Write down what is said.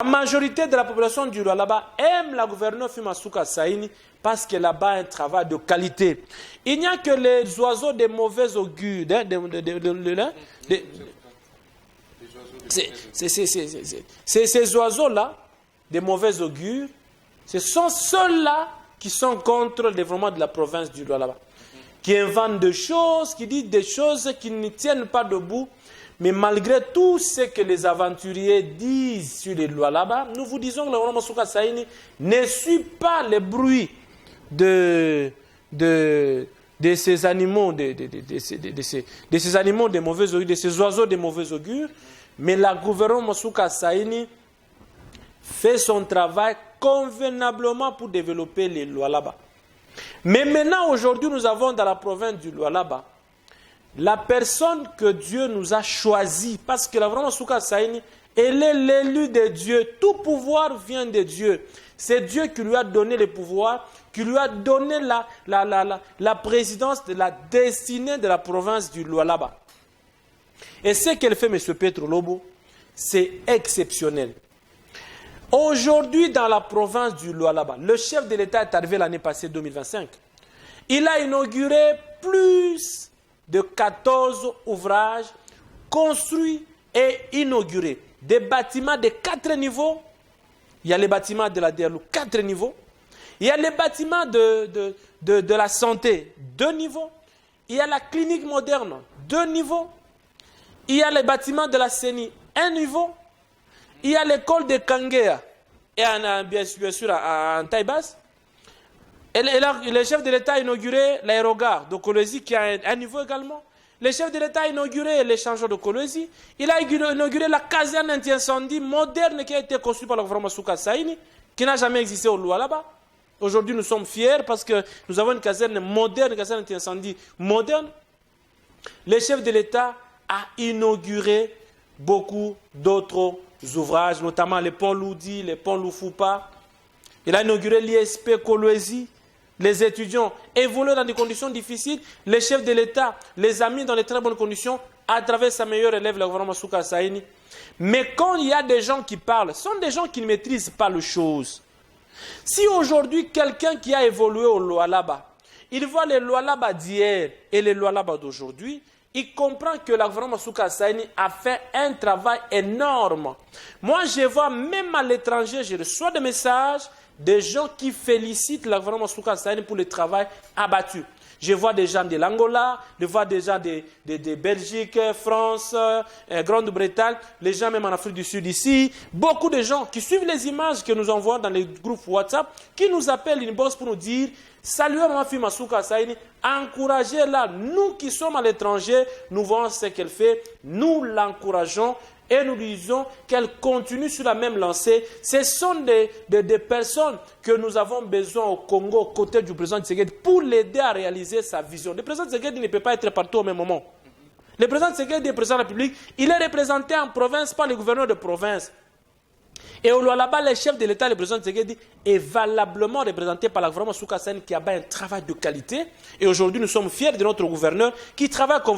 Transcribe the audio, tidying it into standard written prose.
La majorité de la population du Lualaba aime la gouverneure Fimassouka Saini parce qu'elle a un travail de qualité. Il n'y a que les oiseaux de mauvais augure. Ces oiseaux-là, de mauvais augure, ce sont ceux-là qui sont contre le développement de la province du Lualaba, qui inventent des choses, qui disent des choses qui ne tiennent pas debout. Mais malgré tout ce que les aventuriers disent sur les Lualaba, nous vous disons que le gouvernement Fimassouka Saini ne suit pas le bruit de ces animaux, de ces animaux de mauvais augure, de ces oiseaux de mauvais augure. Mais la gouvernement Fimassouka Saini fait son travail convenablement pour développer les Lualaba. Mais maintenant, aujourd'hui, nous avons dans la province du Lualaba la personne que Dieu nous a choisie, parce que la gouvernement Fimassouka Saini, elle est l'élu de Dieu. Tout pouvoir vient de Dieu. C'est Dieu qui lui a donné le pouvoir, qui lui a donné la présidence de la destinée de la province du Lualaba. Et ce qu'elle fait, M. Petro Lobo, c'est exceptionnel. Aujourd'hui, dans la province du Lualaba, le chef de l'État est arrivé l'année passée, 2025. Il a inauguré plus de 14 ouvrages construits et inaugurés. Des bâtiments de 4 niveaux. Il y a les bâtiments de la DRLU, 4 niveaux. Il y a les bâtiments de la santé, 2 niveaux. Il y a la clinique moderne, 2 niveaux. Il y a les bâtiments de la CENI, 1 niveau. Il y a l'école de Kangea, et bien sûr en taille basse. Et le chef de l'État a inauguré l'aérogare de Kolwezi qui a un niveau également. Le chef de l'État a inauguré l'échangeur de Kolwezi. Il a inauguré la caserne anti-incendie moderne qui a été construite par le gouvernement Fimassouka Saini, qui n'a jamais existé au Lualaba. Aujourd'hui, nous sommes fiers parce que nous avons une caserne moderne, une caserne anti-incendie moderne. Le chef de l'État a inauguré beaucoup d'autres ouvrages, notamment les ponts Loudi, les ponts Loufoupa. Il a inauguré l'ISP Kolwezi. Les étudiants évoluent dans des conditions difficiles. Les chefs de l'État les a mis dans de très bonnes conditions à travers sa meilleure élève, le gouvernement Fimassouka Saini. Mais quand il y a des gens qui parlent, ce sont des gens qui ne maîtrisent pas les choses. Si aujourd'hui, quelqu'un qui a évolué au Lualaba, il voit les Lualaba d'hier et les Lualaba d'aujourd'hui, il comprend que le gouvernement Fimassouka Saini a fait un travail énorme. Moi, je vois même à l'étranger, je reçois des messages des gens qui félicitent le gouvernement Fimassouka Saini pour le travail abattu. Je vois des gens de l'Angola, je vois des gens de Belgique, France, Grande-Bretagne, les gens même en Afrique du Sud ici. Beaucoup de gens qui suivent les images que nous envoient dans les groupes WhatsApp, qui nous appellent inbox pour nous dire « Salut à Fimassouka Saini, encouragez-la. Nous qui sommes à l'étranger, nous voyons ce qu'elle fait, nous l'encourageons. » Et nous disons qu'elle continue sur la même lancée. Ce sont des personnes que nous avons besoin au Congo, aux côtés du président Tshisekedi, pour l'aider à réaliser sa vision. Le président Tshisekedi ne peut pas être partout au même moment. Le président Tshisekedi est président de la République. Il est représenté en province par le gouverneur de province. Et au Lualaba, le chef de l'État, le président Tshisekedi, est valablement représenté par le gouvernement Fimassouka Saini qui a un travail de qualité. Et aujourd'hui, nous sommes fiers de notre gouverneur qui travaille comme